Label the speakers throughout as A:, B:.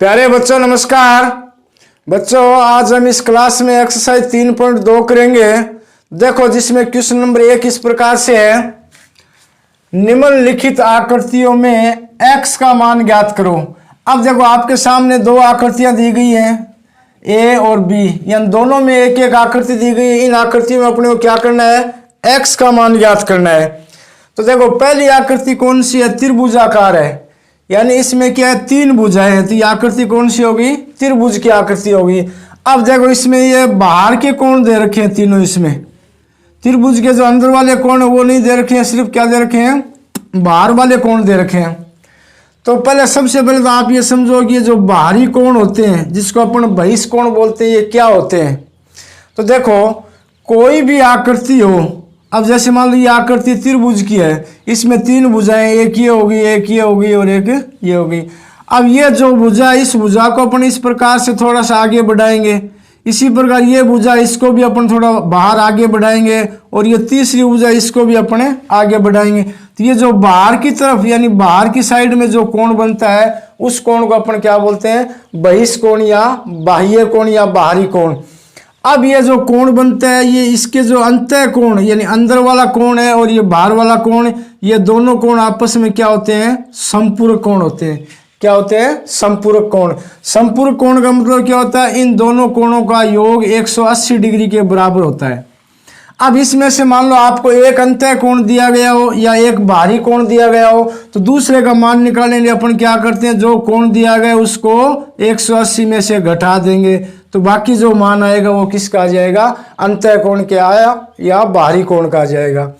A: प्यारे बच्चों नमस्कार। बच्चों आज हम इस क्लास में एक्सरसाइज 3.2 करेंगे। देखो जिसमें क्वेश्चन नंबर 1 इस प्रकार से है, निम्नलिखित आकृतियों में x का मान ज्ञात करो। अब देखो आपके सामने दो आकृतियां दी गई हैं a और b, यानी दोनों में एक एक आकृति दी गई है। इन आकृतियों में अपने को क्या करना है, x का मान ज्ञात करना है। तो देखो पहली आकृति कौन सी है, त्रिभुजाकार है, यानी इसमें क्या है, तीन भुजाएं हैं। तो ये आकृति कौन सी होगी, त्रिभुज की आकृति होगी। अब देखो इसमें ये बाहर के कोण दे रखे हैं तीनों, इसमें त्रिभुज के जो अंदर वाले कोण है वो नहीं दे रखे हैं, सिर्फ क्या दे रखे हैं, बाहर वाले कोण दे रखे हैं। तो पहले सबसे पहले तो आप ये समझो कि ये जो बाहरी कोण होते हैं जिसको अपन बहिष्कोण बोलते हैं, ये क्या होते हैं। तो देखो कोई भी आकृति हो, अब जैसे मान लो ये आकृति त्रिभुज की है, इसमें तीन भुजाएं, एक ये होगी, एक ये होगी और एक ये होगी। अब ये जो भुजा, इस भुजा को अपन इस प्रकार से थोड़ा सा आगे बढ़ाएंगे, इसी प्रकार ये भुजा इसको भी अपन थोड़ा बाहर आगे बढ़ाएंगे और ये तीसरी भुजा इसको भी अपने आगे बढ़ाएंगे। तो ये जो बाहर की तरफ यानी बाहर की साइड में जो कोण बनता है उस कोण को अपन क्या बोलते हैं, बहिष्कोण या बाह्य कोण या बाहरी कोण। अब ये जो कोण बनता है, ये इसके जो अंतः कोण यानी अंदर वाला कोण है और ये बाहर वाला कोण, ये दोनों कोण आपस में क्या होते हैं, संपूरक कोण होते हैं। क्या होते हैं, संपूरक कोण। संपूरक कोण का मतलब क्या होता है, इन दोनों कोणों का योग 180 डिग्री के बराबर होता है। अब इसमें से मान लो आपको एक अंतः कोण दिया गया हो या एक बाहरी कोण दिया गया हो, तो दूसरे का मान निकालने के लिए अपन क्या करते हैं, जो कोण दिया गया उसको 180 में से घटा देंगे, तो बाकी जो मान आएगा वो किसका आ जाएगा, अंतः कोण के आया या बाहरी कोण का आ जाएगा।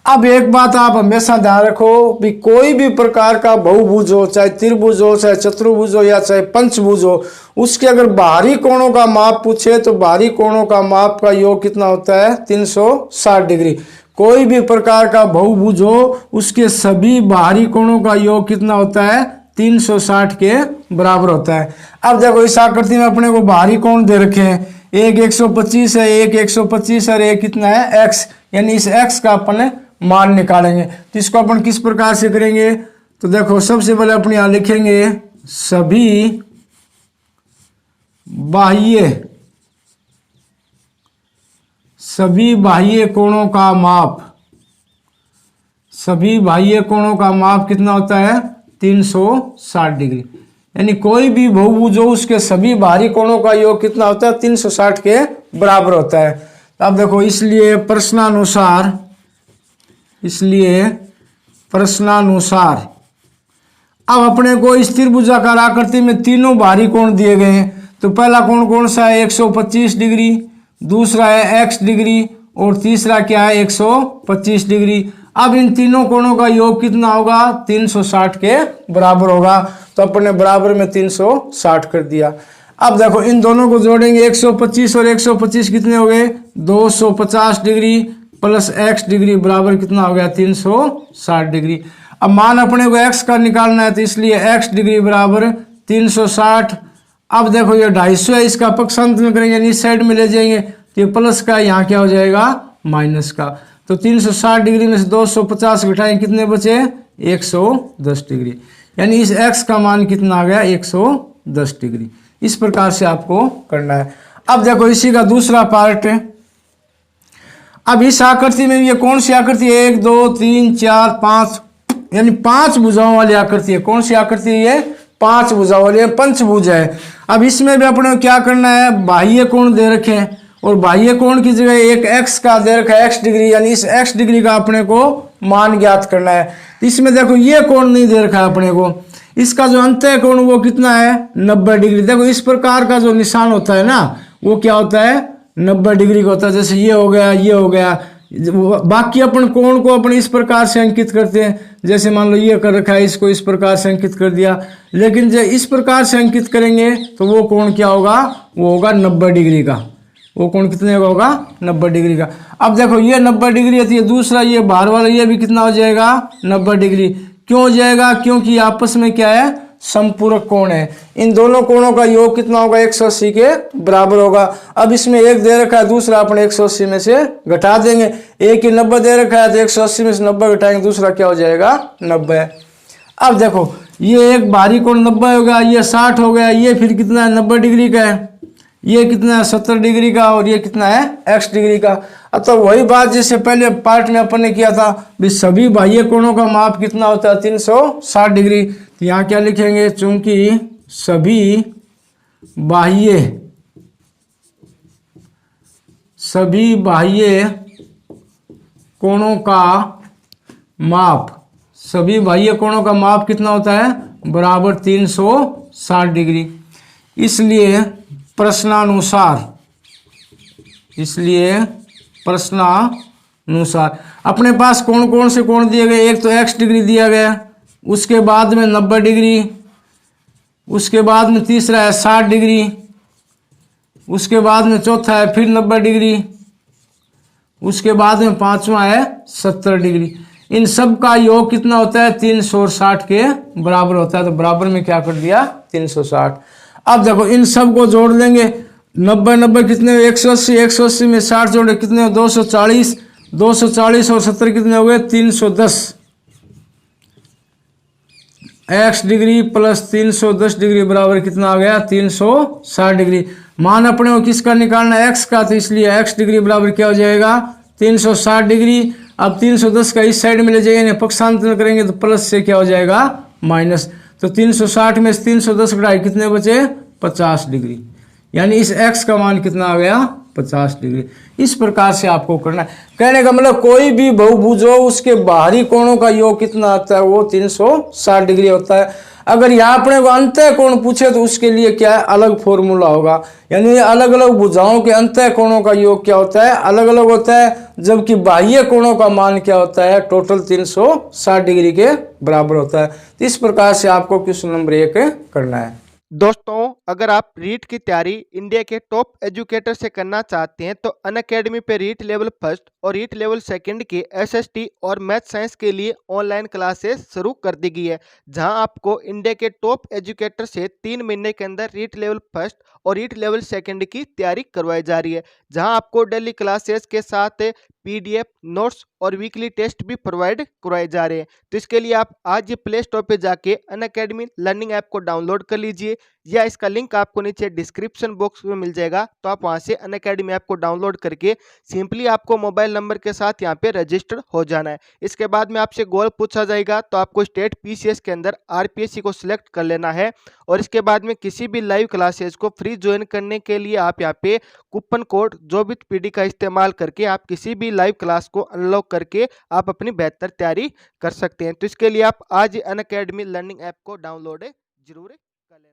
A: अब एक बात आप हमेशा ध्यान रखो भी, कोई भी प्रकार का बहुभुज हो, चाहे त्रिभुज हो, चाहे चतुर्भुज हो या चाहे पंचभुज हो, उसके अगर बाहरी कोणों का माप पूछे तो बाहरी कोणों का माप का योग कितना होता है, 360 डिग्री। कोई भी प्रकार का बहुभुज हो उसके सभी बाहरी कोणों का योग कितना होता है, 360 के बराबर होता है। अब देखो इस आकृति में अपने को बाहरी कोण दे रखे हैं, एक 125 है, एक 125 और एक कितना है, x, यानी इस x का अपन मान निकालेंगे। तो इसको अपन किस प्रकार से करेंगे, तो देखो सबसे पहले अपन यहां लिखेंगे सभी बाह्य कोणों का माप, सभी बाह्य कोणों का माप कितना होता है, 360 डिग्री। यानी कोई भी बहुभुज हो उसके सभी बाहरी कोणों का योग कितना होता है, 360 के बराबर होता है। तो अब देखो इसलिए प्रश्नानुसार अब अपने को इस त्रिभुजाकार आकृति में तीनों बाहरी कोण दिए गए हैं। तो पहला कोण कौन सा है, 125 डिग्री, दूसरा है x डिग्री और तीसरा क्या है, 125 डिग्री। अब इन तीनों कोणों का योग कितना होगा, 360 के बराबर होगा। तो अपन ने बराबर में 360 कर दिया। अब देखो इन दोनों को जोड़ेंगे, 125 और 125 कितने हो गए, 250 डिग्री प्लस x डिग्री बराबर कितना हो गया, 360 डिग्री। अब मान अपने को x का निकालना है, तो इसलिए x डिग्री बराबर 360। अब देखो ये 250 है, इसका पक्षांतर करेंगे, इस साइड में ले जाएंगे तो ये प्लस का, यहाँ क्या हो जाएगा, माइनस का। तो 360 डिग्री में से 250 घटाएं, कितने बचे, 110 डिग्री। यानी इस x का मान कितना आ गया, 110 डिग्री। इस प्रकार से आपको करना है। अब देखो इसी का दूसरा पार्ट है। अब इस आकृति में ये कौन सी आकृति है, 1 2 3 4 5, यानी 5 भुजाओं वाली आकृति है। कौन सी आकृति है, 5 भुजाओं वाली है, पंचभुज है। अब इसमें भी अपने को क्या करना है, बाह्य कोण दे रखे हैं और बाह्य कोण की जगह एक x का दे रखा है, x डिग्री, यानी इस x डिग्री का अपने को मान ज्ञात करना है। तो इसमें देखो ये कोण नहीं दे रखा है अपने को, इसका जो अंतः कोण वो कितना है, 90 डिग्री। देखो इस प्रकार का जो निशान होता है ना, वो क्या होता है, 90 डिग्री का होता है। जैसे ये हो गया, ये हो गया। बाकी अपन कोण को अपन इस प्रकार से अंकित करते हैं, जैसे मान लो ये कर रखा है, इसको इस प्रकार से अंकित कर दिया। लेकिन जब इस प्रकार से अंकित करेंगे तो वो कोण क्या होगा, वो होगा 90 डिग्री का। वो कोण कितने का होगा, 90 डिग्री का। अब देखो ये 90 डिग्री है, तो ये दूसरा ये बाहर वाला ये भी कितना हो जाएगा, 90 डिग्री। क्यों हो जाएगा, क्योंकि आपस में क्या है, संपूरक कोण है। इन दोनों कोणों का योग कितना होगा, 180 के बराबर होगा। अब इसमें एक दे रखा है, दूसरा अपने 180 में से घटा देंगे। एक ही 90 दे रखा है तो 180 में से 90 घटाएंगे, दूसरा क्या हो जाएगा, 90। अब देखो ये एक बाहरी कोण 90 हो गया, ये 60 हो गया, ये फिर कितना है 90 डिग्री का है, ये कितना है 70 डिग्री का, और ये कितना है x डिग्री का। तो वही बात जैसे पहले पार्ट में अपन ने किया था भी सभी बाह्य कोणों का माप कितना होता है 360 डिग्री। तो यहाँ क्या लिखेंगे, चूंकि सभी बाह्य कोणों का माप कितना होता है बराबर 360 डिग्री। इसलिए प्रश्नानुसार अपने पास कौन कौन से कोण दिए गए, एक तो x डिग्री दिया गया, उसके बाद में 90 डिग्री, उसके बाद में तीसरा है 60 डिग्री, उसके बाद में चौथा है फिर 90 डिग्री, उसके बाद में पांचवा है 70 डिग्री। इन सब का योग कितना होता है 360 के बराबर होता है। तो बराबर में क्या कर दिया 360। अब देखो इन सब को जोड़ लेंगे, 90 कितने 180, 180 में 60 जोड़े कितने 240, 240 और 70 कितने हो गए 310। x डिग्री प्लस 310 डिग्री बराबर कितना आ गया 360 डिग्री। मान अपने को किसका निकालना है x का, तो इसलिए x डिग्री बराबर क्या हो जाएगा 360 डिग्री। अब 310 का इस साइड में ले जाएंगे, पक्षांतर करेंगे तो प्लस से क्या हो जाएगा माइनस। तो 360 में से 310 घटाए कितने बचे 50 डिग्री, यानी इस x का मान कितना आ गया 50 डिग्री। इस प्रकार से आपको करना है। कहने का मतलब कोई भी बहुभुज हो उसके बाहरी कोणों का योग कितना आता है वो 360 डिग्री होता है। अगर यहाँ अपने को अंतः कोण पूछे तो उसके लिए क्या है अलग फॉर्मूला होगा, यानी अलग अलग भुजाओं के अंतः कोणों का योग क्या होता है अलग अलग होता है, जबकि बाह्य कोणों का मान क्या होता है टोटल 360 डिग्री के बराबर होता है। तो इस प्रकार से आपको क्वेश्चन नंबर 1 करना है।
B: दोस्तों अगर आप रीट की तैयारी इंडिया के टॉप एजुकेटर से करना चाहते हैं तो अनअकैडमी पे रीट लेवल फर्स्ट और रीट लेवल सेकंड के एसएसटी और मैथ साइंस के लिए ऑनलाइन क्लासेस शुरू कर दी गई है, जहां आपको इंडिया के टॉप एजुकेटर से 3 महीने के अंदर रीट लेवल फर्स्ट और रीट लेवल सेकंड की तैयारी करवाई जा रही है, जहां आपको डेली क्लासेस के साथ पीडीएफ नोट्स और वीकली टेस्ट भी प्रोवाइड करवाए जा रहे हैं। तो इसके लिए आप आज ये प्ले स्टोर पे जाके अनअकैडमी लर्निंग ऐप को डाउनलोड कर लीजिए, या इसका लिंक आपको नीचे डिस्क्रिप्शन बॉक्स में मिल जाएगा। तो आप वहां से अनअकैडमी ऐप को डाउनलोड करके सिंपली आपको मोबाइल नंबर के साथ यहाँ पे रजिस्टर हो जाना है। इसके बाद में आपसे गोल पूछा जाएगा, तो आपको स्टेट पीसीएस के अंदर आरपीएससी को सिलेक्ट कर लेना है, और इसके बाद में किसी भी लाइव क्लासेस को फ्री ज्वाइन करने के लिए आप यहाँ पे कूपन कोड जोबित पीडी का इस्तेमाल करके आप किसी भी लाइव क्लास को अनलॉक करके आप अपनी बेहतर तैयारी कर सकते हैं। तो इसके लिए आप आज अनअकैडमी लर्निंग ऐप को डाउनलोड जरूर कर लेना।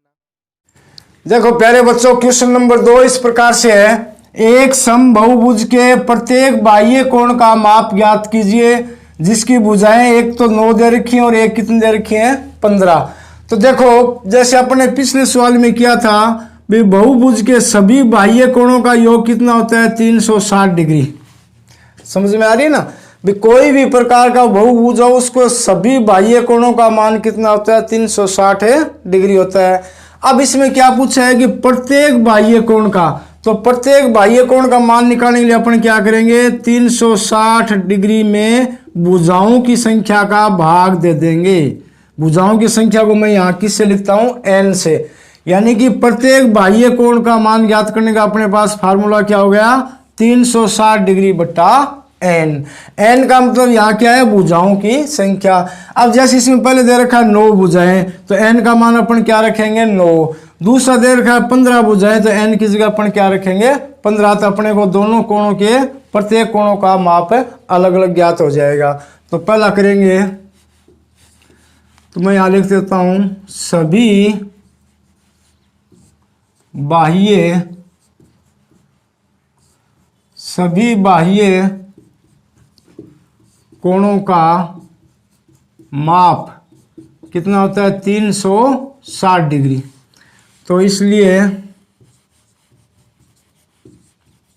A: देखो प्यारे बच्चों क्वेश्चन नंबर 2 इस प्रकार से है, एक समबाहुभुज के प्रत्येक बाह्य कोण का माप ज्ञात कीजिए जिसकी भुजाएं एक तो 9 दे रखी हैं और एक कितनी दे रखी हैं 15। तो देखो जैसे अपने पिछले सवाल में किया था भी बहुभुज के सभी बाह्य कोणों का योग कितना होता है 360 डिग्री। समझ में आ रही है ना, भी कोई भी प्रकार का बहुभुज हो उसको सभी बाह्य कोणों का मान कितना होता है 360 डिग्री होता है। अब इसमें क्या पूछा है कि प्रत्येक बाह्य कोण का, तो प्रत्येक बाह्य कोण का मान निकालने के लिए अपन क्या करेंगे 360 डिग्री में भुजाओं की संख्या का भाग दे देंगे। भुजाओं की संख्या को मैं यहाँ किससे लिखता हूँ n से, यानी कि प्रत्येक बाह्य कोण का मान ज्ञात करने का अपने पास फार्मूला क्या हो गया 360 डिग्री बट्टा n। n का मतलब यहाँ क्या है भुजाओं की संख्या। अब जैसे इसमें पहले दे रखा है 9 भुजाएं, तो n का मान अपन क्या रखेंगे 9। दूसरा दे रखा है 15 भुजाएं, तो n की जगह अपन क्या रखेंगे 15। तो अपने को दोनों कोणों के प्रत्येक कोणों का माप अलग अलग ज्ञात हो जाएगा। तो पहला करेंगे, तो मैं यहाँ लिख देता हूं सभी बाह्य कोणों का माप कितना होता है 360 डिग्री। तो इसलिए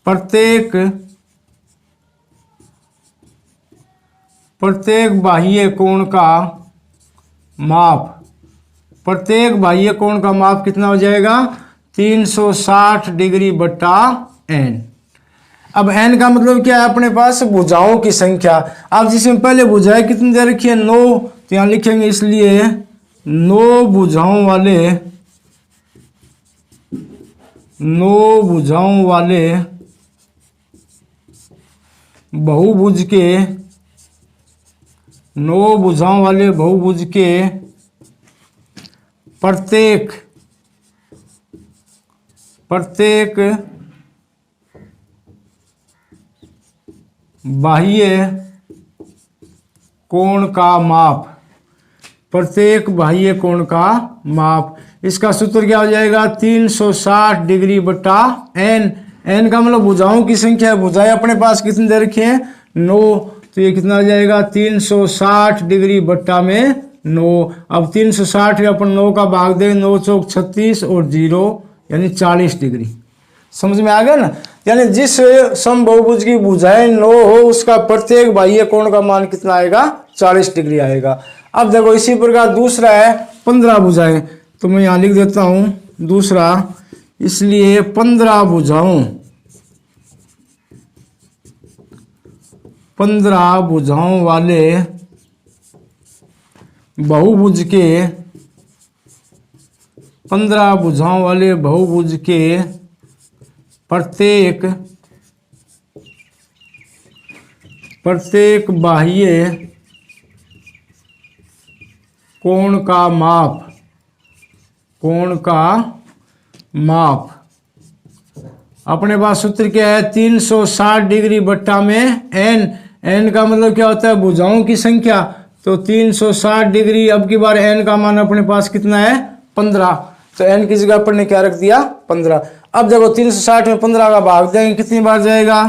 A: प्रत्येक बाह्य कोण का माप कितना हो जाएगा 360 डिग्री बट्टा n। अब n का मतलब क्या है अपने पास भुजाओं की संख्या। अब जिसमें पहले भुजाएं कितनी दे रखी है 9, तो यहाँ लिखेंगे इसलिए 9 भुजाओं वाले बहुभुज के प्रत्येक बाह्य कोण का माप, प्रत्येक बाह्य कोण का माप। इसका सूत्र क्या हो जाएगा, 360 डिग्री बटा n। n का मतलब भुजाओं की संख्या है, भुजाएं अपने पास कितनी दे रखी है, 9, तो ये कितना आ जाएगा 360 डिग्री बट्टा में 9। अब 360 में अपन 9 का भाग दें, 9 चौक 36 और 0 यानी 40 डिग्री। समझ में आ गया ना। यानी जिस समबहुभुज की भुजाएं 9 हो उसका प्रत्येक बाह्य कोण का मान कितना आएगा, 40 डिग्री आएगा। अब देखो इसी प्रकार दूसरा है 15 भुजाएं, तो मैं यहाँ लिख देता हूं दूसरा। इसलिए 15 भुजाओं वाले बहुभुज के प्रत्येक बाह्य कोण का माप अपने पास सूत्र क्या है, 360 डिग्री बट्टा में n का मतलब क्या होता है, भुजाओं की संख्या। तो 360 डिग्री, अब की बार n का मान अपने पास कितना है, 15, तो n की जगह अपन ने क्या रख दिया, 15। अब देखो 360 में 15 का भाग देंगे, कितनी बार जाएगा,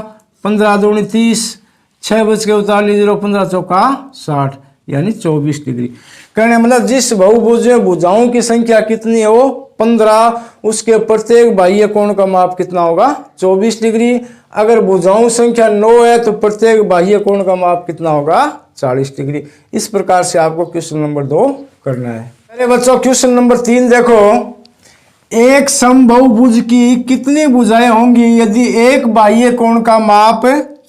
A: 15 दूनी 30, 6 बज के 45, 0 15 चौका 60 यानी 24 डिग्री। कहने मतलब जिस बहुभुज में भुजाओं की संख्या कितनी है वो 15, उसके प्रत्येक बाह्य कोण का माप कितना होगा, 24 डिग्री। अगर भुजाओं संख्या 9 है तो प्रत्येक बाह्य कोण का माप कितना होगा, 40 डिग्री। इस प्रकार से आपको क्वेश्चन नंबर 2 करना है। मेरे बच्चों क्वेश्चन नंबर 3 देखो, एक समबहुभुज की कितनी भुजाएं होंगी यदि एक बाह्य कोण का माप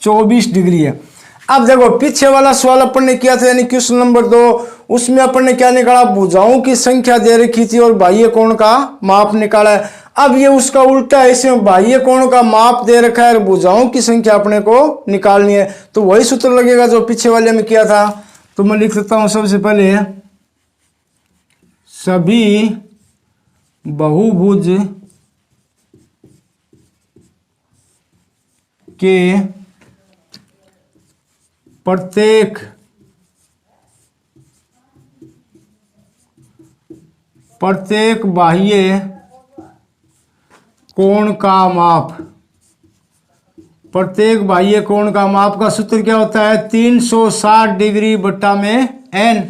A: 24 डिग्री है। अब देखो पीछे वाला सवाल अपन ने किया था यानी क्वेश्चन नंबर 2, उसमें अपन ने क्या निकाला, भुजाओं की संख्या दे रखी थी और बाह्य कोण का माप निकाला है। अब ये उसका उल्टा है, इसमें बाह्य कोण का माप दे रखा है और भुजाओं की संख्या अपने को निकालनी है, तो वही सूत्र लगेगा जो पीछे वाले में किया था। तो मैं लिख सकता हूं सबसे पहले, सभी बहुभुज के प्रत्येक बाह्य कोण का माप, प्रत्येक बाह्य कोण का माप का सूत्र क्या होता है, 360 डिग्री बट्टा में n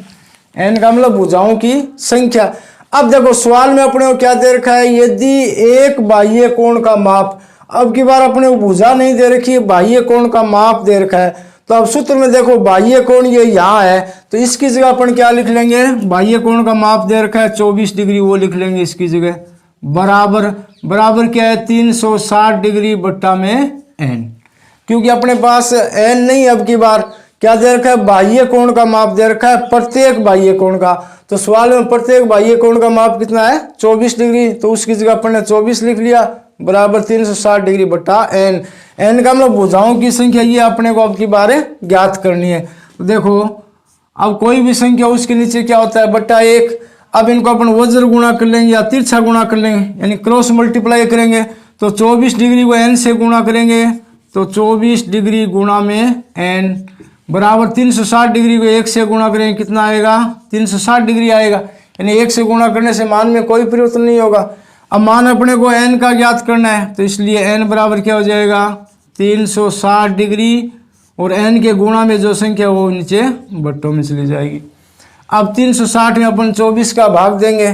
A: का मतलब भुजाओं की संख्या। अब देखो सवाल में अपने को क्या दे रखा है, यदि एक बाह्य कोण का माप, अब की बार अपने को भुजा नहीं दे रखी है, बाह्य कोण का माप दे रखा है। तो अब सूत्र में देखो बाह्य कोण ये यहाँ है, तो इसकी जगह अपन क्या लिख लेंगे, बाह्य कोण का माप दे रखा है 24 डिग्री, वो लिख लेंगे इसकी जगह, बराबर क्या है 360 डिग्री बट्टा में n। क्योंकि अपने पास n नहीं, अब की बार क्या दे रखा है, बाह्य कोण का माप दे रखा है प्रत्येक बाह्य कोण का। तो सवाल में प्रत्येक बाह्य कोण का माप कितना है, 24 डिग्री, तो उसकी जगह अपन ने 24 लिख लिया, बराबर 360 डिग्री बट्टा n। n का मतलब भुजाओं की संख्या ये अपने को अब की बार ज्ञात करनी है। तो देखो अब कोई भी संख्या उसके नीचे क्या होता है, बट्टा 1। अब इनको अपन वज्र गुणा कर लेंगे या तिरछा गुणा कर लेंगे, यानी क्रॉस मल्टीप्लाई करेंगे। तो 24 डिग्री को n से गुणा करेंगे, तो 24 डिग्री गुणा में n बराबर 360 डिग्री को 1 से गुणा करेंगे, कितना आएगा, 360 डिग्री आएगा। यानी 1 से गुणा करने से मान में कोई परिवर्तन नहीं होगा। अब मान अपने को n का ज्ञात करना है, तो इसलिए n बराबर क्या हो जाएगा, 360 डिग्री, और n के गुणा में जो संख्या वो नीचे बट्टों में चली जाएगी। अब 360 में अपन 24 का भाग देंगे,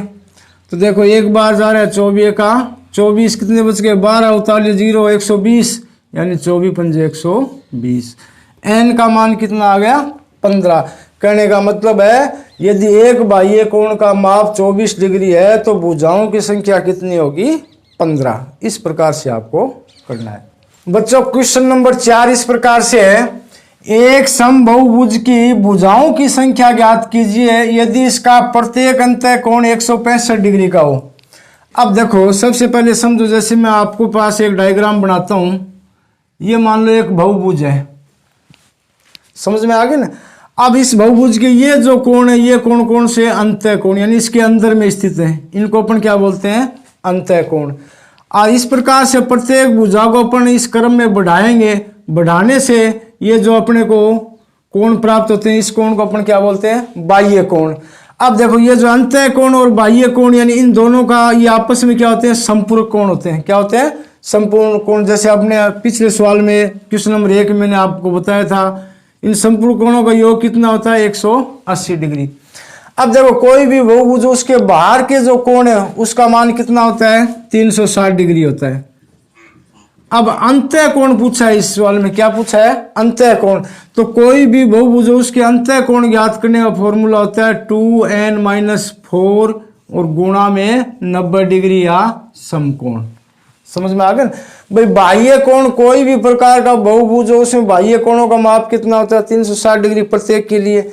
A: तो देखो एक बार जा रहा है 24 का 24, कितने बच गए, 12 48 0 120, यानी 24 पंजे 120। n का मान कितना आ गया, 15। कहने का मतलब है यदि एक बाह्य कोण का माप 24 डिग्री है तो भुजाओं की संख्या कितनी होगी, 15। इस प्रकार से आपको करना है। बच्चों क्वेश्चन नंबर 4 इस प्रकार से है, एक समबहुभुज की भुजाओं की संख्या ज्ञात कीजिए यदि इसका प्रत्येक अंतः कोण 165 डिग्री का हो। अब देखो सबसे पहले समझो, जैसे मैं आपको पास एक डायग्राम बनाता हूं, ये मान लो एक बहुभुज है, समझ में आ गया ना। अब इस बहुभुज के ये जो कोण है, ये कोण कौन से अंतः कोण, यानी इसके अंदर में स्थित है, इनको अपन क्या बोलते हैं, अंतः कोण। और इस प्रकार से प्रत्येक भुजा को अपन इस क्रम में बढ़ाएंगे, बढ़ाने से ये जो अपने को कोण प्राप्त होते हैं, इस कोण को अपन क्या बोलते हैं, बाह्य कोण। अब देखो ये जो अंतः कोण और बाह्य कोण, यानी इन दोनों का ये आपस में क्या होते हैं, संपूरक कोण होते हैं। क्या होते हैं, संपूर्ण कोण। जैसे आपने पिछले सवाल में क्वेश्चन नंबर 1 मैंने आपको बताया था, इन संपूर्ण कोणों का योग कितना होता है, 180 डिग्री। अब देखो कोई भी बहुभुज उसके बाहर के जो कोण है उसका मान कितना होता है, 360 डिग्री होता है। अब अंतः कोण पूछा है इस सवाल में, क्या पूछा है, अंतः कोण। तो कोई भी बहुभुज उसके अंतः कोण ज्ञात करने का फॉर्मूला होता है 2n-4 और गुणा में 90 डिग्री या समकोण। समझ में आ गया। भाई बाह्य कोण, कोई भी प्रकार का बहुभुज हो उसमें बाह्य कोणों का माप कितना होता है, 360 डिग्री प्रत्येक के लिए।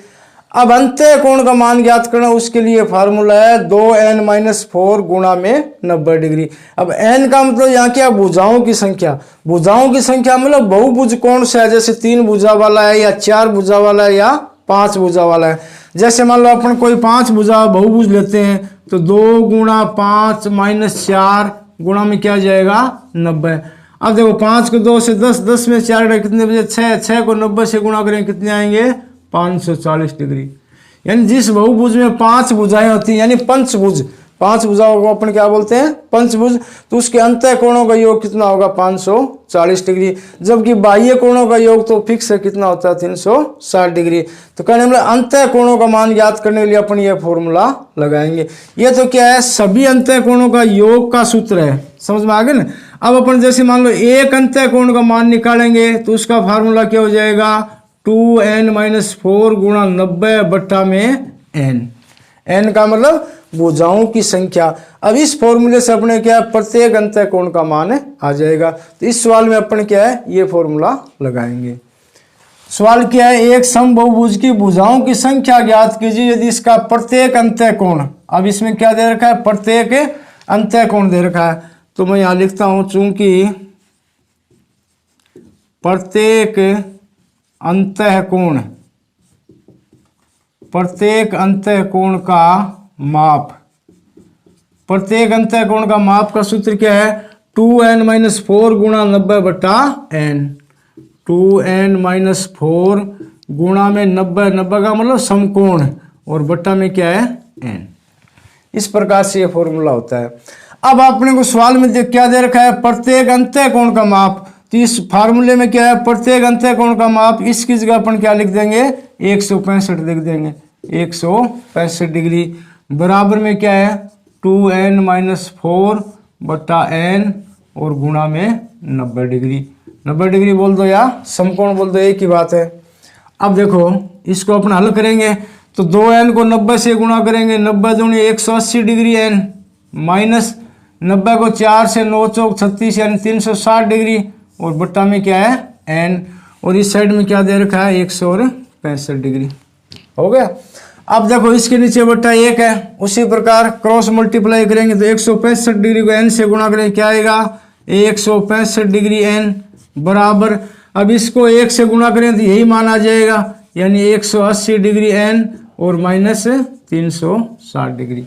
A: अब अंतः कोण का मान ज्ञात करना, उसके लिए फार्मूला है 2n-4 गुणा में 90 डिग्री। अब n का मतलब यहाँ क्या, भुजाओं की संख्या। भुजाओं की संख्या मतलब बहुभुज कौन सा है, जैसे 3 भुजा वाला है या 4 भुजा वाला है या 5 भुजा वाला है। जैसे मान लो अपन कोई 5 भुजा बहुभुज लेते हैं तो 2 गुणा 5 माइनस 4 गुणा में क्या जाएगा, 90। अब देखो 5 को 2 से 10, 10 में 4 कितने बजे, 6, 6 को 90 से गुणा करें कितने आएंगे, 540 डिग्री। यानी जिस बहुभुज में 5 भुजाएं होती हैं, यानी पंचभुज, 5 भुजाओं को अपन क्या बोलते हैं, पंचभुज, तो उसके अंतः कोणों का योग कितना होगा, 540 डिग्री। जबकि बाह्य कोणों का योग तो फिक्स है, कितना होता है, 360 डिग्री। तो कहने मतलब अंतः कोणों का मान ज्ञात करने के लिए अपन ये फॉर्मूला लगाएंगे। ये तो क्या है, सभी अंतः कोणों का योग का सूत्र है। समझ में आ गया ना। अब अपन जैसे मान लो एक अंतः कोण का मान निकालेंगे तो उसका फार्मूला क्या हो जाएगा, 2n-4 गुणा 90 बट्टा में n। n का मतलब भुजाओं की संख्या। अब इस फॉर्मूले से अपने क्या है, प्रत्येक अंतः कोण का मान आ जाएगा। तो इस सवाल में अपन क्या है, ये फॉर्मूला लगाएंगे। सवाल क्या है, एक समबहुभुज की भुजाओं की संख्या ज्ञात कीजिए यदि इसका प्रत्येक अंतः कोण। अब इसमें क्या दे रखा है, प्रत्येक अंतः कोण दे रखा है। तो मैं यहां लिखता हूं, चूंकि प्रत्येक अंतः कोण, प्रत्येक अंतः कोण का माप, प्रत्येक अंतः कोण का माप का सूत्र क्या है, 2n-4 गुणा 90 बट्टा n। 2n-4 गुणा में 90, 90 का मतलब समकोण, और बट्टा में क्या है, n। इस प्रकार से ये फॉर्मूला होता है। अब आपने को सवाल में क्या दे रखा है, प्रत्येक अंतः कोण का माप। तो इस फार्मूले में क्या है, प्रत्येक अंतः कोण का माप, इसकी जगह अपन क्या लिख देंगे, 165 लिख देंगे। 165 डिग्री बराबर में क्या है, 2n-4 बट्टा n और गुणा में 90 डिग्री। 90 डिग्री बोल दो या समकोण बोल दो, एक ही बात है। अब देखो इसको अपन हल करेंगे तो 2n को 90 से गुणा करेंगे, 90 दूनी 180 डिग्री n, माइनस 90 को 4 से 9 चौक 36 यानी 360 डिग्री, और बट्टा में क्या है, n, और इस साइड में क्या दे रखा है, 165 डिग्री। हो गया। अब देखो इसके नीचे बट्टा 1 है, उसी प्रकार क्रॉस मल्टीप्लाई करेंगे तो 165 डिग्री को n से गुणा करेंगे, क्या आएगा, 165 डिग्री n बराबर, अब इसको 1 से गुणा करें तो यही मान आ जाएगा, यानी 180 डिग्री n और माइनस 360 डिग्री।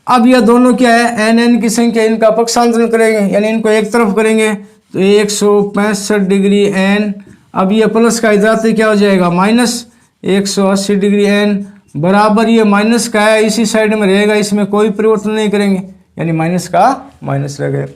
A: अब यह दोनों क्या है, n की संख्या, इनका पक्षांतरण करेंगे, यानी इनको एक तरफ करेंगे तो 165 डिग्री n। अब ये प्लस का इधर क्या हो जाएगा, माइनस 180 डिग्री n बराबर, ये माइनस का है इसी साइड में रहेगा, इसमें कोई परिवर्तन नहीं करेंगे, यानी माइनस का माइनस रह गए।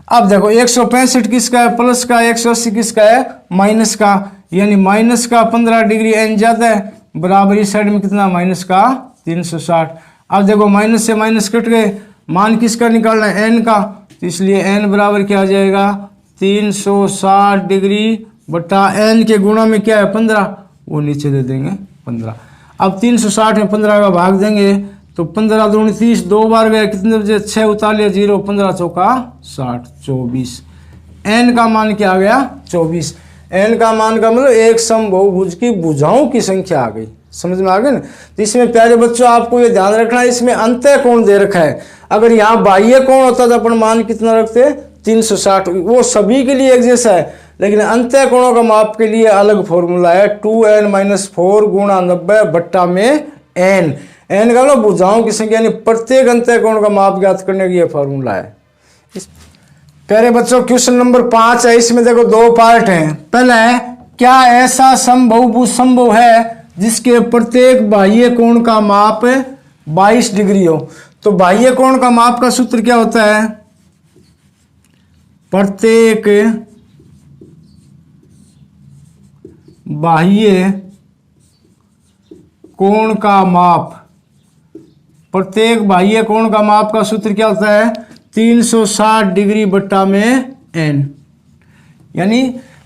A: अब देखो 165 किसका है, प्लस का, 180 किसका है, माइनस का, यानी माइनस का 15 डिग्री n ज्यादा है, बराबर इस साइड में कितना, माइनस का 360। अब देखो माइनस से माइनस कट गए, मान किसका निकालना है, n का, तो इसलिए n बराबर क्या आ जाएगा, 360 डिग्री बटा n के गुणा में क्या है, 15, वो नीचे दे देंगे 15। अब 360 में 15 का भाग देंगे तो 15 दूनी 30, 2 बार गए, कितने बजे, 6 उतार लिया 0, 15 चौका 60, 24। n का मान क्या आ गया, 24। n का मान का मतलब एक समबहुभुज की भुजाओं की संख्या आ गई। समझ में आ गया ना। तो इसमें प्यारे बच्चों आपको ये ध्यान रखना है, इसमें अंतः कोण दे रखा है। अगर यहाँ बाह्य कोण होता तो अपन मान कितना रखते 360, वो सभी के लिए एक जैसा है, लेकिन अंतः कोणों का माप के लिए अलग फॉर्मूला है 2n-4 गुणा 90 बट्टा में n। n का मतलब भुजाओं की संख्या, यानी प्रत्येक अंतः कोण का माप ज्ञात करने का ये फॉर्मूला है। प्यारे बच्चों क्वेश्चन नंबर 5 है, इसमें देखो दो पार्ट हैं। पहला है क्या ऐसा समबहुभुज संभव है जिसके प्रत्येक बाह्य कोण का माप 22 डिग्री हो। तो बाह्य कोण का माप का सूत्र क्या होता है, प्रत्येक बाह्य कोण का माप, प्रत्येक बाह्य कोण का माप का सूत्र क्या होता है 360 डिग्री बट्टा में n। यानी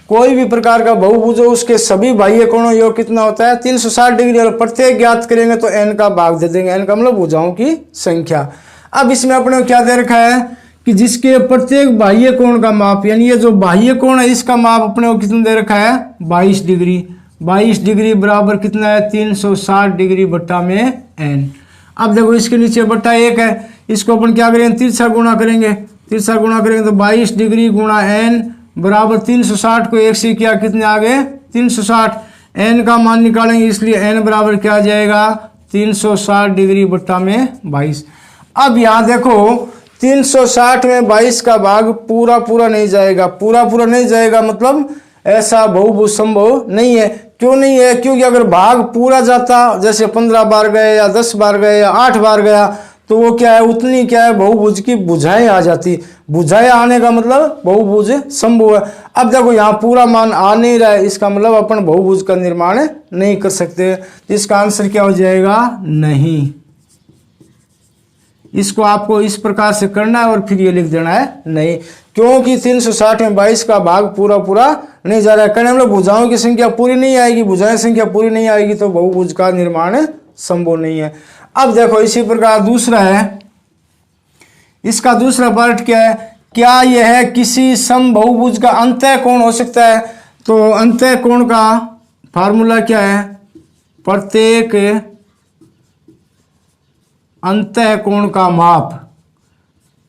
A: कोई भी प्रकार का बहुभुज हो उसके सभी बाह्य कोणों योग कितना होता है 360 डिग्री, और प्रत्येक ज्ञात करेंगे तो n का भाग दे देंगे, n का मतलब भुजाओं की संख्या। अब इसमें अपने को क्या दे रखा है कि जिसके प्रत्येक बाह्य कोण का माप, यानी ये जो बाह्य कोण है इसका माप अपने को कितना दे रखा है 22 डिग्री। 22 डिग्री बराबर कितना है 360 डिग्री बट्टा में n। अब देखो इसके नीचे बट्टा 1 है, इसको अपन क्या करेंगे तिरछा गुणा करेंगे, तिरछा गुणा करेंगे तो 22 डिग्री गुणा n बराबर 360 को 1 से किया कितने आ गए 360। n का मान निकालेंगे इसलिए n बराबर क्या आ जाएगा 360 डिग्री बट्टा में 22। अब यहाँ देखो 360 में 22 का भाग पूरा पूरा नहीं जाएगा, पूरा पूरा नहीं जाएगा मतलब ऐसा बहुभुज संभव नहीं है। क्यों नहीं है, क्योंकि अगर भाग पूरा जाता, जैसे 15 बार गए या 10 बार गए या 8 बार गया, तो वो क्या है उतनी क्या है बहुभुज की भुजाएं आ जाती। भुजाएं आने का मतलब बहुभुज संभव है। अब देखो यहाँ पूरा मान आ नहीं रहा है, इसका मतलब अपन बहुभुज का निर्माण नहीं कर सकते। इसका आंसर क्या हो जाएगा नहीं। इसको आपको इस प्रकार से करना है और फिर ये लिख देना है नहीं, क्योंकि 360 में 22 का भाग पूरा पूरा नहीं जा रहा है। कहने मतलब भुजाओं की संख्या पूरी नहीं आएगी, भुजाएं संख्या पूरी नहीं आएगी तो बहुभुज का निर्माण संभव नहीं है। अब देखो इसी प्रकार दूसरा है, इसका दूसरा पार्ट क्या है, क्या यह किसी समबहुभुज का अंतः कोण हो सकता है। तो अंतः कोण का फार्मूला क्या है, प्रत्येक अंतः कोण का माप,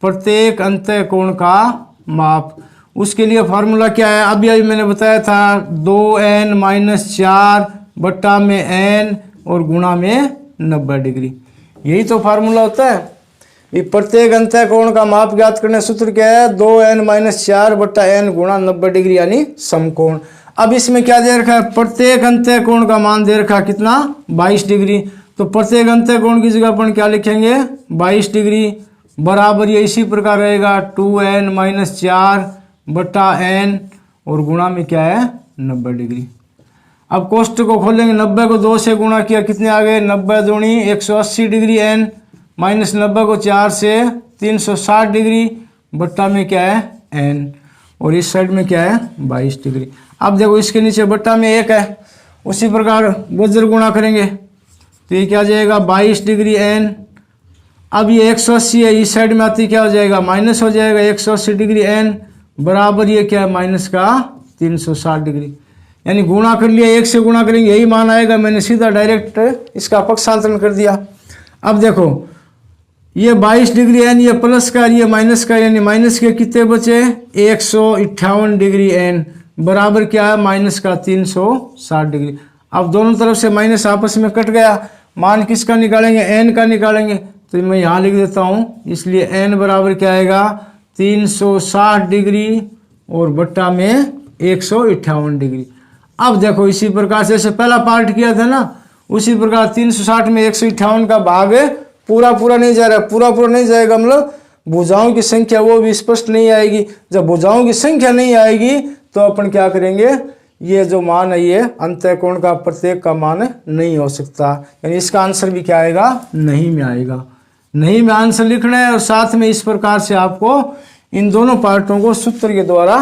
A: प्रत्येक अंतः कोण का माप। उसके लिए फार्मूला क्या है, अभी मैंने बताया था 2n-4 बट्टा में n और गुणा में 90 डिग्री, यही तो फार्मूला होता है। ये प्रत्येक अंतः कोण का माप ज्ञात करने सूत्र क्या है 2n-4 बट्टा n गुणा 90 डिग्री यानी समकोण। अब इसमें क्या दे रखा है, प्रत्येक अंतः कोण का मान दे रखा कितना 22 डिग्री। तो प्रत्येक अंतः कोण की जगह अपन क्या लिखेंगे 22 डिग्री बराबर ये इसी प्रकार रहेगा 2n-4 बट्टा n और गुणा में क्या है 90 डिग्री। अब कोष्टक को खोलेंगे, 90 को 2 से गुणा किया कितने आ गए 90 दूनी 180 डिग्री n माइनस 90 को 4 से 360 डिग्री बट्टा में क्या है n और इस साइड में क्या है 22 डिग्री। अब देखो इसके नीचे बट्टा में 1 है, उसी प्रकार वज्र गुणा करेंगे तो ये क्या हो जाएगा 22 डिग्री n। अब ये 180 है, इस साइड में आती क्या हो जाएगा माइनस हो जाएगा 180 डिग्री n बराबर ये क्या है माइनस का 360 डिग्री। यानी गुणा कर लिया, 1 से गुणा करेंगे यही मान आएगा, मैंने सीधा डायरेक्ट इसका पक्षांतरण कर दिया। अब देखो ये 22 डिग्री n ये प्लस का ये माइनस का, यानी माइनस के कितने बचे 158 डिग्री n बराबर क्या है माइनस का 360 डिग्री। अब दोनों तरफ से माइनस आपस में कट गया, मान किसका निकालेंगे n का निकालेंगे, तो मैं यहाँ लिख देता हूँ, इसलिए n बराबर क्या आएगा 360 डिग्री और बट्टा में 158 डिग्री। अब देखो इसी प्रकार से जैसे पहला पार्ट किया था ना, उसी प्रकार 360 में 158 का भाग पूरा पूरा नहीं जा रहा है, पूरा पूरा नहीं जाएगा मतलब भुजाओं की संख्या वो भी स्पष्ट नहीं आएगी। जब भुजाओं की संख्या नहीं आएगी तो अपन क्या करेंगे, ये जो मान है ये अंतः कोण का प्रत्येक का मान नहीं हो सकता, यानी इसका आंसर भी क्या आएगा नहीं में आएगा। नहीं में आंसर लिखना है और साथ में इस प्रकार से आपको इन दोनों पार्टों को सूत्र के द्वारा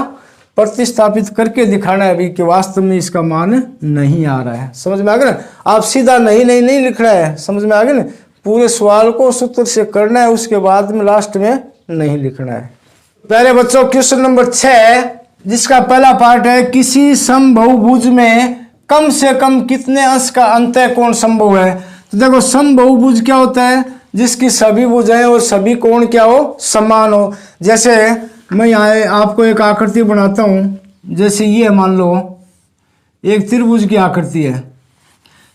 A: प्रतिस्थापित करके दिखाना है अभी कि वास्तव में इसका मान नहीं आ रहा है। समझ में आ गया ना, आप सीधा नहीं नहीं नहीं लिखना है, समझ में आ गया ना, पूरे सवाल को सूत्र से करना है, उसके बाद में लास्ट में नहीं लिखना है। प्यारे बच्चों क्वेश्चन नंबर 6 जिसका पहला पार्ट है किसी समबहुभुज में कम से कम कितने अंश का अंतःकोण संभव है। तो देखो समबहुभुज क्या होता है, जिसकी सभी भुजाएं और सभी कोण क्या हो, समान हो। जैसे मैं यहाँ आपको एक आकृति बनाता हूँ, जैसे ये मान लो एक त्रिभुज की आकृति है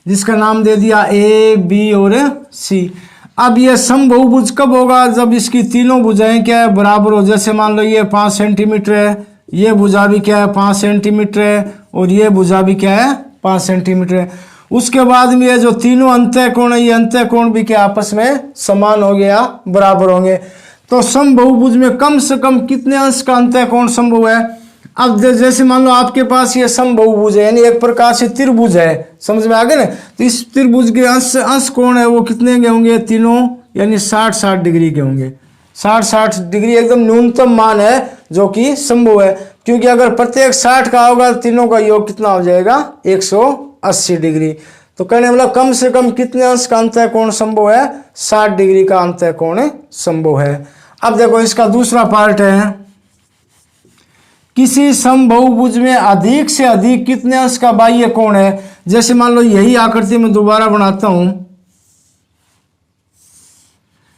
A: जिसका नाम दे दिया ए बी और सी। अब ये समबहुभुज कब होगा, जब इसकी तीनों भुजाएं क्या है, बराबर हो। जैसे मान लो ये 5 सेंटीमीटर है, ये भुजा भी क्या है 5 सेंटीमीटर है, और ये भुजा भी क्या है 5 सेंटीमीटर है। उसके बाद में ये जो तीनों अंतःकोण है, ये अंतःकोण भी क्या आपस में समान हो गया, बराबर होंगे। तो समबहुभुज में कम से कम कितने अंश का अंतःकोण संभव है। अब जैसे मान लो आपके पास ये समबहुभुज है, यानी एक प्रकार से त्रिभुज है, समझ में आ गया ना। तो इस त्रिभुज के अंश कोण है वो कितने के होंगे, तीनों, यानी 60-60 डिग्री के होंगे। 60-60 डिग्री एकदम न्यूनतम मान है जो कि संभव है, क्योंकि अगर प्रत्येक 60 का होगा तो तीनों का योग कितना हो जाएगा, 180 डिग्री। तो कहने मतलब कम से कम कितने अंश का अंतःकोण संभव है, 60 डिग्री का अंतःकोण संभव है। अब देखो इसका दूसरा पार्ट है किसी समबहुभुज में अधिक से अधिक कितने अंश का बाह्य कोण है। जैसे मान लो यही आकृति में दोबारा बनाता हूं,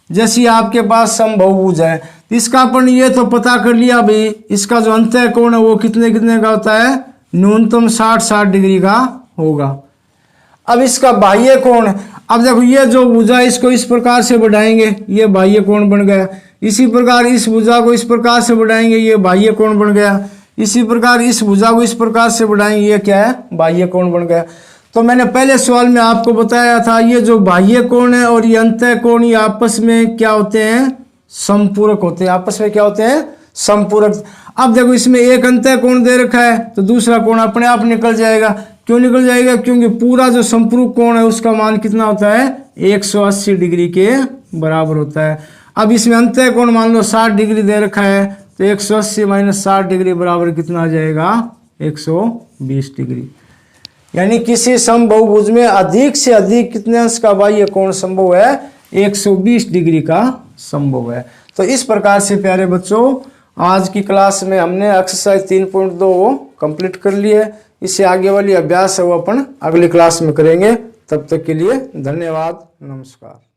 A: जैसे आपके पास समबहुभुज है, इसका अपन ये तो पता कर लिया भाई, इसका जो अंतःकोण है वो कितने कितने का होता है, न्यूनतम 60-60 डिग्री का होगा। अब इसका बाह्य कोण, अब देखो ये जो भुजा इसको इस प्रकार से बढ़ाएंगे, ये बाह्य कोण बन गया। इसी प्रकार इस भुजा को इस प्रकार से बढ़ाएंगे, ये बाह्य कोण बन गया। इसी प्रकार इस भुजा को इस प्रकार से बढ़ाएंगे, ये क्या है, बाह्य कोण बन गया। तो मैंने पहले सवाल में आपको बताया था ये जो बाह्य कोण है और ये अंतःकोण ये आपस में क्या होते हैं, समपूरक होते हैं। आपस में क्या होते हैं, समपूरक। अब देखो इसमें एक अंतःकोण दे रखा है तो दूसरा कोण अपने आप निकल जाएगा। क्यों निकल जाएगा, क्योंकि पूरा जो संपूरक कोण है उसका मान कितना होता है, 180 डिग्री के बराबर होता है। अब इसमें अंतःकोण मान लो 60 डिग्री दे रखा है, तो 180 - 60 डिग्री बराबर कितना आ जाएगा, 120 डिग्री। यानी किसी समबहुभुज में अधिक से अधिक कितने अंश का बाह्य कोण संभव है, 120 डिग्री का संभव है। तो इस प्रकार से प्यारे बच्चों आज की क्लास में हमने एक्सरसाइज 3.2 कंप्लीट कर लिए। इससे आगे वाली अभ्यास है वो अपन अगली क्लास में करेंगे। तब तक के लिए धन्यवाद, नमस्कार।